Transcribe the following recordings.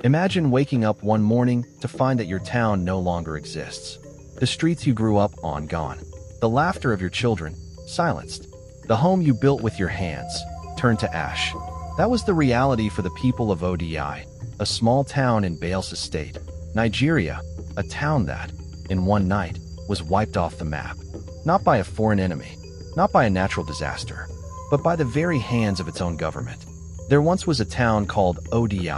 Imagine waking up one morning to find that your town no longer exists. The streets you grew up on gone. The laughter of your children silenced. The home you built with your hands turned to ash. That was the reality for the people of Odi, a small town in Bayelsa State, Nigeria, a town that, in one night, was wiped off the map. Not by a foreign enemy, not by a natural disaster, but by the very hands of its own government. There once was a town called Odi,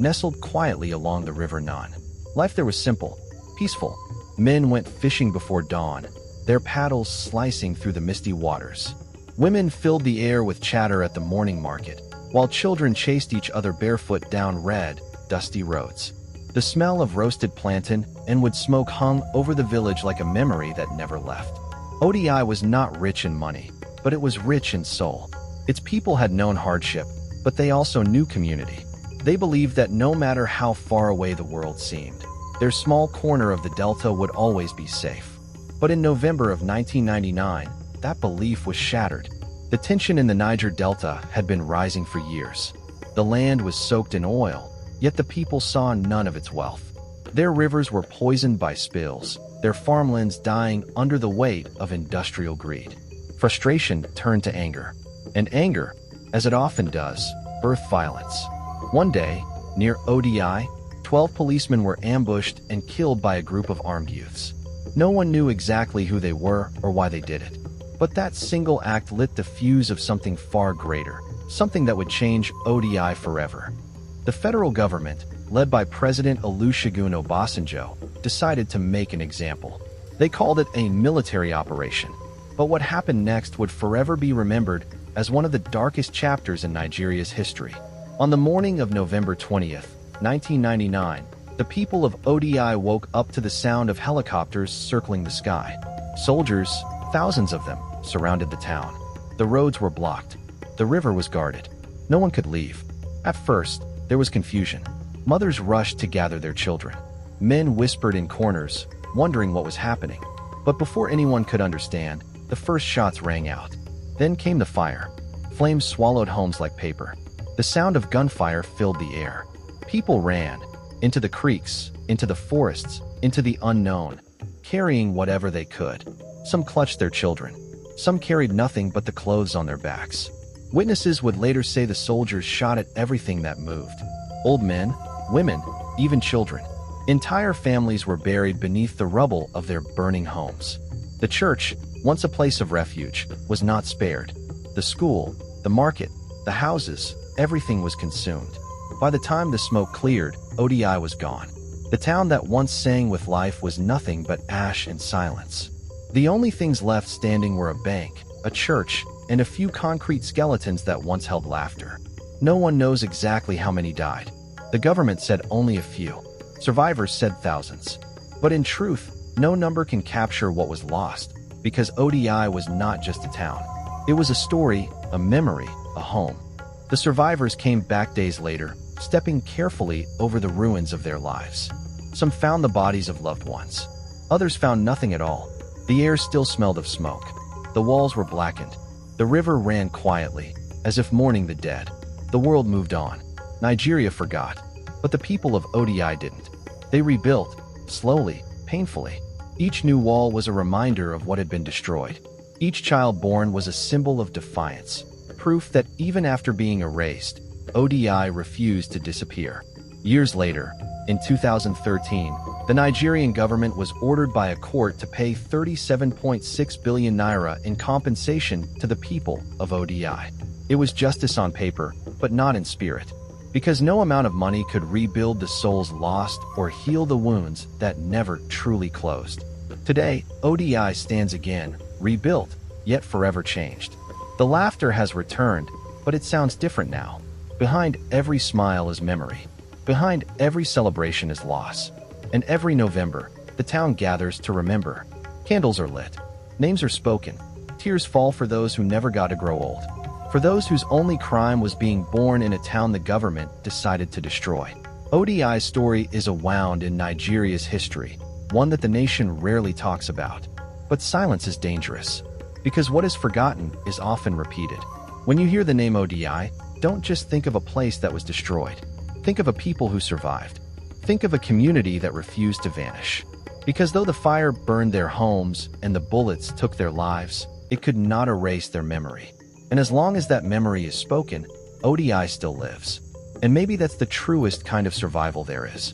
nestled quietly along the river Nun. Life there was simple, peaceful. Men went fishing before dawn, their paddles slicing through the misty waters. Women filled the air with chatter at the morning market, while children chased each other barefoot down red, dusty roads. The smell of roasted plantain and wood smoke hung over the village like a memory that never left. Odi was not rich in money, but it was rich in soul. Its people had known hardship, but they also knew community. They believed that no matter how far away the world seemed, their small corner of the Delta would always be safe. But in November of 1999, that belief was shattered. The tension in the Niger Delta had been rising for years. The land was soaked in oil, yet the people saw none of its wealth. Their rivers were poisoned by spills, their farmlands dying under the weight of industrial greed. Frustration turned to anger, and anger, as it often does, birthed violence. One day, near Odi, 12 policemen were ambushed and killed by a group of armed youths. No one knew exactly who they were or why they did it. But that single act lit the fuse of something far greater, something that would change Odi forever. The federal government, led by President Olusegun Obasanjo, decided to make an example. They called it a military operation. But what happened next would forever be remembered as one of the darkest chapters in Nigeria's history. On the morning of November 20th, 1999, the people of Odi woke up to the sound of helicopters circling the sky. Soldiers, thousands of them, surrounded the town. The roads were blocked. The river was guarded. No one could leave. At first, there was confusion. Mothers rushed to gather their children. Men whispered in corners, wondering what was happening. But before anyone could understand, the first shots rang out. Then came the fire. Flames swallowed homes like paper. The sound of gunfire filled the air. People ran into the creeks, into the forests, into the unknown, carrying whatever they could. Some clutched their children. Some carried nothing but the clothes on their backs. Witnesses would later say the soldiers shot at everything that moved. Old men, women, even children. Entire families were buried beneath the rubble of their burning homes. The church, once a place of refuge, was not spared. The school, the market, the houses, everything was consumed. By the time the smoke cleared, Odi was gone. The town that once sang with life was nothing but ash and silence. The only things left standing were a bank, a church, and a few concrete skeletons that once held laughter. No one knows exactly how many died. The government said only a few. Survivors said thousands. But in truth, no number can capture what was lost, because Odi was not just a town. It was a story, a memory, a home. The survivors came back days later, stepping carefully over the ruins of their lives. Some found the bodies of loved ones. Others found nothing at all. The air still smelled of smoke. The walls were blackened. The river ran quietly, as if mourning the dead. The world moved on. Nigeria forgot. But the people of Odi didn't. They rebuilt, slowly, painfully. Each new wall was a reminder of what had been destroyed. Each child born was a symbol of defiance, proof that even after being erased, Odi refused to disappear. Years later, in 2013, the Nigerian government was ordered by a court to pay 37.6 billion naira in compensation to the people of Odi. It was justice on paper, but not in spirit, because no amount of money could rebuild the souls lost or heal the wounds that never truly closed. Today, Odi stands again, rebuilt, yet forever changed. The laughter has returned, but it sounds different now. Behind every smile is memory. Behind every celebration is loss. And every November, the town gathers to remember. Candles are lit. Names are spoken. Tears fall for those who never got to grow old. For those whose only crime was being born in a town the government decided to destroy. Odi's story is a wound in Nigeria's history, one that the nation rarely talks about. But silence is dangerous, because what is forgotten is often repeated. When you hear the name Odi, don't just think of a place that was destroyed. Think of a people who survived. Think of a community that refused to vanish. Because though the fire burned their homes and the bullets took their lives, it could not erase their memory. And as long as that memory is spoken, ODI still lives. And maybe that's the truest kind of survival there is.